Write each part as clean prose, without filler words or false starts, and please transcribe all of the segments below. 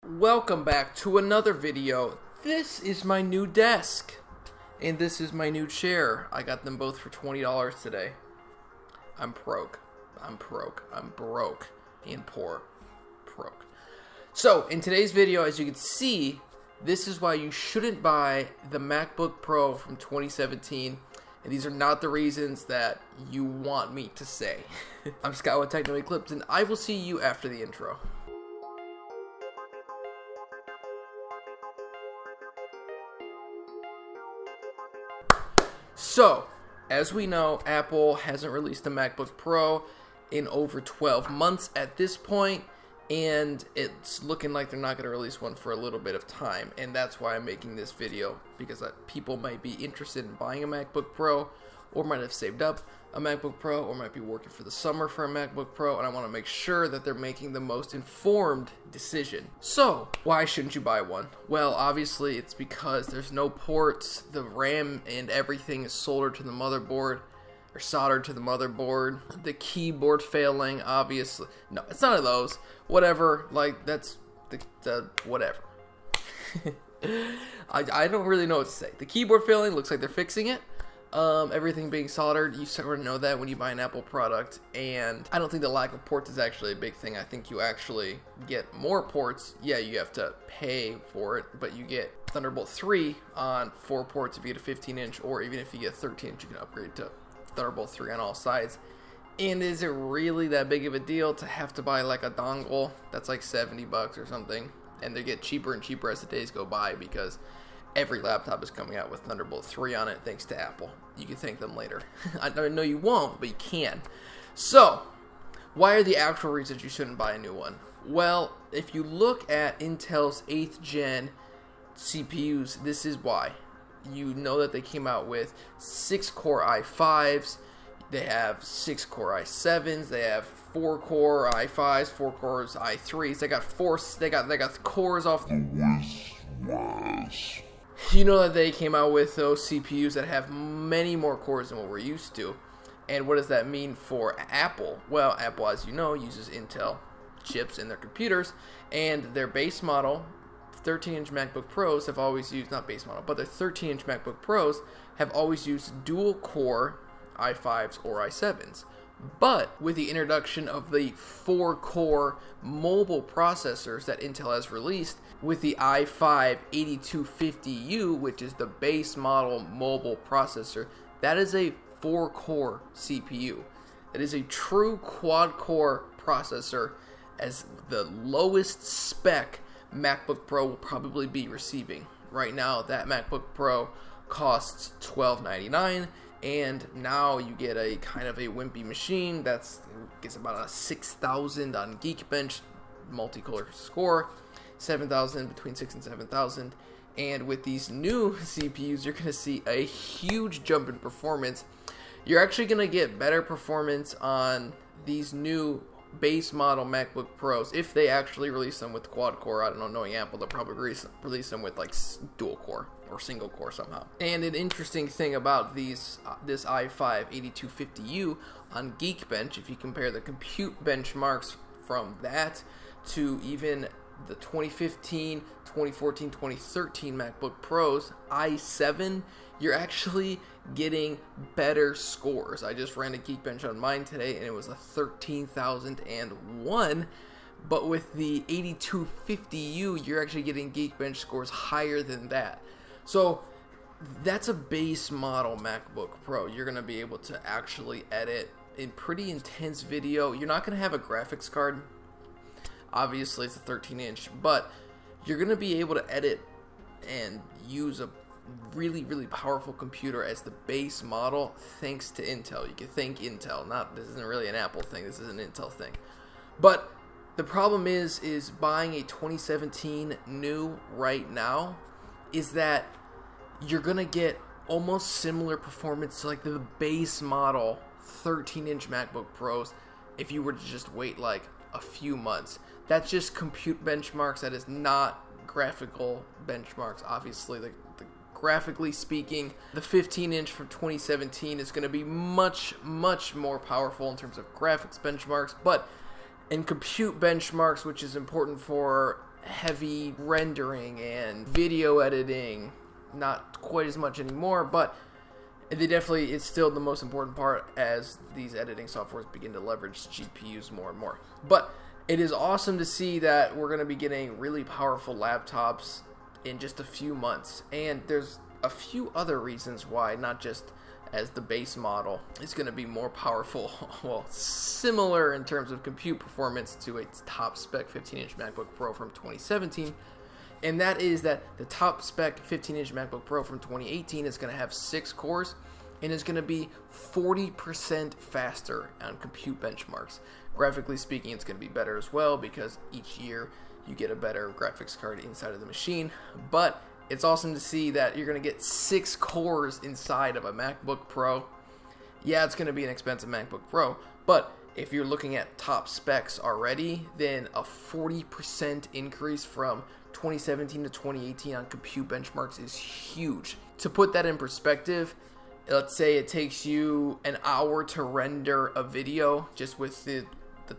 Welcome back to another video. This is my new desk, and this is my new chair. I got them both for $20 today. I'm broke. I'm broke and poor. Broke. So, in today's video, as you can see, this is why you shouldn't buy the MacBook Pro from 2017. And these are not the reasons that you want me to say. I'm Scott with Techno Eclipse, and I will see you after the intro. So, as we know, Apple hasn't released a MacBook Pro in over 12 months at this point, and it's looking like they're not going to release one for a little bit of time, and that's why I'm making this video, because people might be interested in buying a MacBook Pro, or might have saved up a MacBook Pro, or might be working for the summer for a MacBook Pro, and I want to make sure that they're making the most informed decision. So, why shouldn't you buy one? Well, obviously, it's because there's no ports, the RAM and everything is soldered to the motherboard, or soldered to the motherboard, the keyboard failing, obviously. No, it's none of those. Whatever, like, that's the whatever. I don't really know what to say. The keyboard failing, looks like they're fixing it. Everything being soldered, you sort of know that when you buy an Apple product, and I don't think the lack of ports is actually a big thing. I think you actually get more ports. Yeah, you have to pay for it, but you get Thunderbolt 3 on 4 ports if you get a 15-inch, or even if you get 13-inch, you can upgrade to Thunderbolt 3 on all sides. And is it really that big of a deal to have to buy like a dongle that's like 70 bucks or something? And they get cheaper and cheaper as the days go by, because every laptop is coming out with Thunderbolt 3 on it, thanks to Apple. You can thank them later. I know you won't, but you can. So, why are the actual reasons you shouldn't buy a new one? Well, if you look at Intel's 8th gen CPUs, this is why. You know that they came out with 6-core i5s, they have 6-core i7s, they have 4-core i5s, 4 cores i3s. They got cores off the whiz. You know that they came out with those CPUs that have many more cores than what we're used to. And what does that mean for Apple? Well, Apple, as you know, uses Intel chips in their computers, and their base model 13-inch MacBook Pros have always used, not base model, but their 13-inch MacBook Pros have always used dual-core i5s or i7s. But with the introduction of the 4-core mobile processors that Intel has released, with the i5-8250U, which is the base model mobile processor, that is a 4-core CPU. It is a true quad-core processor, as the lowest spec MacBook Pro will probably be receiving. Right now, that MacBook Pro costs $1299, and now you get a kind of a wimpy machine that's gets about a 6,000 on Geekbench multicolor score, 7,000, between 6 and 7,000. And with these new CPUs, you're going to see a huge jump in performance. You're actually going to get better performance on these new base model MacBook Pros if they actually release them with quad core. I don't know, knowing Apple, they'll probably release them with like dual core or single core somehow. And an interesting thing about this i5-8250U on Geekbench, if you compare the compute benchmarks from that to even the 2015, 2014, 2013 MacBook Pros i7, you're actually getting better scores. I just ran a Geekbench on mine today, and it was a 13,001. But with the 8250U, you're actually getting Geekbench scores higher than that. So that's a base model MacBook Pro. You're going to be able to actually edit in pretty intense video. You're not going to have a graphics card. Obviously, it's a 13-inch, but you're going to be able to edit and use a really powerful computer as the base model, thanks to Intel. You can thank Intel. This isn't really an Apple thing, this is an Intel thing. But the problem is buying a 2017 new right now is that you're gonna get almost similar performance to like the base model 13-inch MacBook Pros if you were to just wait like a few months. That's just compute benchmarks. That is not graphical benchmarks. Obviously, the graphically speaking, the 15-inch from 2017 is going to be much more powerful in terms of graphics benchmarks, but in compute benchmarks, which is important for heavy rendering and video editing. Not quite as much anymore, but it's still the most important part as these editing softwares begin to leverage GPUs more and more. But it is awesome to see that we're going to be getting really powerful laptops in just a few months. And there's a few other reasons why, not just as the base model is going to be more powerful, well, similar in terms of compute performance to its top spec 15-inch MacBook Pro from 2017. And that is that the top spec 15-inch MacBook Pro from 2018 is going to have 6 cores and is going to be 40% faster on compute benchmarks. Graphically speaking, it's going to be better as well because each year you get a better graphics card inside of the machine. But it's awesome to see that you're going to get 6 cores inside of a MacBook Pro. Yeah, it's going to be an expensive MacBook Pro, but if you're looking at top specs already, then a 40% increase from 2017 to 2018 on compute benchmarks is huge. To put that in perspective, let's say it takes you an hour to render a video just with the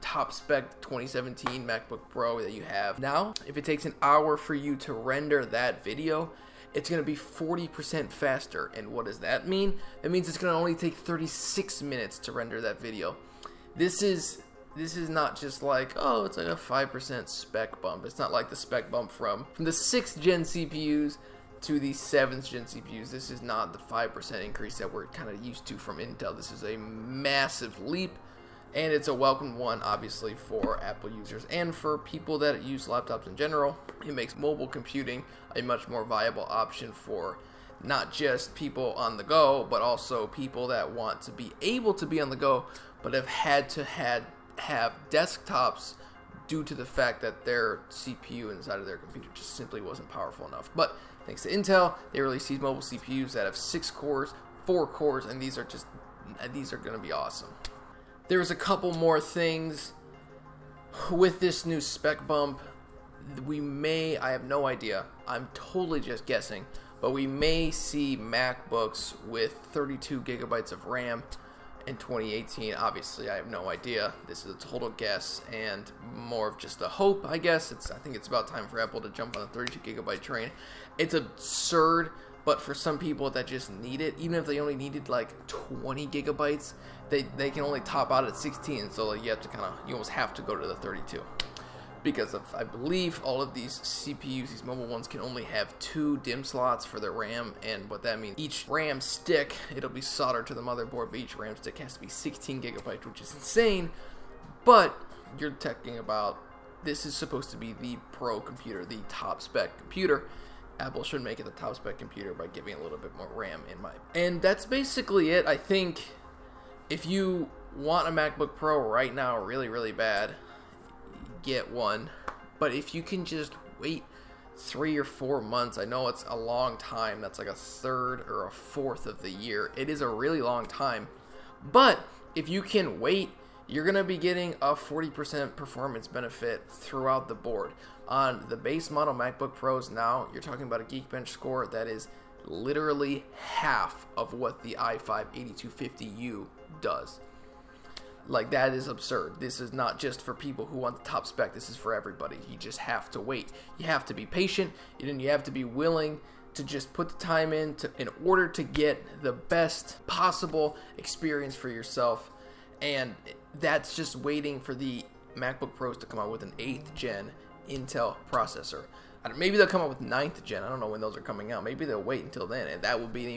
top spec 2017 MacBook Pro that you have now. If it takes an hour for you to render that video, it's going to be 40% faster. And what does that mean? That means it's going to only take 36 minutes to render that video. This is not just like, oh, it's like a 5% spec bump. It's not like the spec bump from the 6th gen CPUs to the 7th gen CPUs. This is not the 5% increase that we're kind of used to from Intel. This is a massive leap, and it's a welcome one, obviously, for Apple users and for people that use laptops in general. It makes mobile computing a much more viable option for not just people on the go, but also people that want to be able to be on the go, but have had to have desktops due to the fact that their CPU inside of their computer just simply wasn't powerful enough. But thanks to Intel, they released these mobile CPUs that have 6 cores, 4 cores, and these are going to be awesome. There's a couple more things with this new spec bump. I have no idea, I'm totally just guessing, but we may see MacBooks with 32 gigabytes of RAM in 2018. Obviously, I have no idea. This is a total guess and more of just a hope, I guess. I think it's about time for Apple to jump on the 32 gigabyte train. It's absurd, but for some people that just need it, even if they only needed like 20 gigabytes, they can only top out at 16. So like, you almost have to go to the 32. Because of, I believe, all of these CPUs, these mobile ones, can only have 2 DIMM slots for their RAM, and what that means, each RAM stick, it'll be soldered to the motherboard, but each RAM stick has to be 16 gigabytes, which is insane. But you're talking about, this is supposed to be the pro computer, the top spec computer. Apple should make it the top spec computer by giving a little bit more RAM and that's basically it. I think if you want a MacBook Pro right now really, really bad, get one. But if you can just wait 3 or 4 months, I know it's a long time, that's like a third or a fourth of the year, it is a really long time, but if you can wait, you're going to be getting a 40% performance benefit throughout the board. On the base model MacBook Pros now, you're talking about a Geekbench score that is literally half of what the i5-8250U does. Like, that is absurd. This is not just for people who want the top spec. This is for everybody. You just have to wait. You have to be patient, and you have to be willing to just put the time in order to get the best possible experience for yourself. And that's just waiting for the MacBook Pros to come out with an 8th gen Intel processor. Maybe they'll come out with 9th gen. I don't know when those are coming out. Maybe they'll wait until then, and that will be an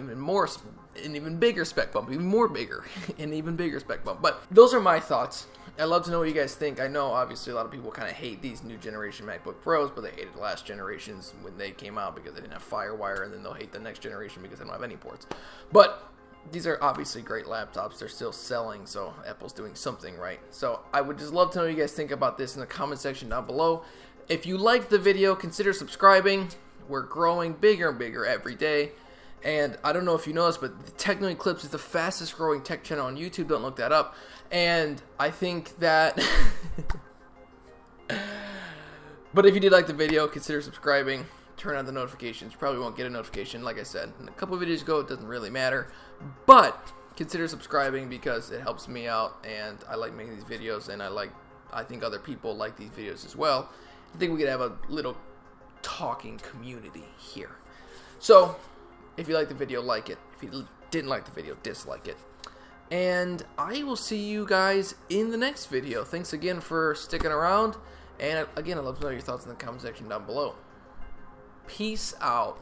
even bigger spec bump, even more bigger, an even bigger spec bump. But those are my thoughts. I'd love to know what you guys think. I know obviously a lot of people kind of hate these new generation MacBook Pros, but they hated last generations when they came out because they didn't have FireWire, and then they'll hate the next generation because they don't have any ports. But these are obviously great laptops. They're still selling, so Apple's doing something right. So I would just love to know what you guys think about this in the comment section down below. If you liked the video, consider subscribing. We're growing bigger and bigger every day. And I don't know if you know this, but the Techno Eclipse is the fastest growing tech channel on YouTube. Don't look that up. And I think that... But if you did like the video, consider subscribing. Turn on the notifications. You probably won't get a notification, like I said. And a couple of videos ago, it doesn't really matter. But consider subscribing because it helps me out. And I like making these videos. And I think other people like these videos as well. I think we could have a little talking community here. So, if you liked the video, like it. If you didn't like the video, dislike it. And I will see you guys in the next video. Thanks again for sticking around. And again, I'd love to know your thoughts in the comment section down below. Peace out.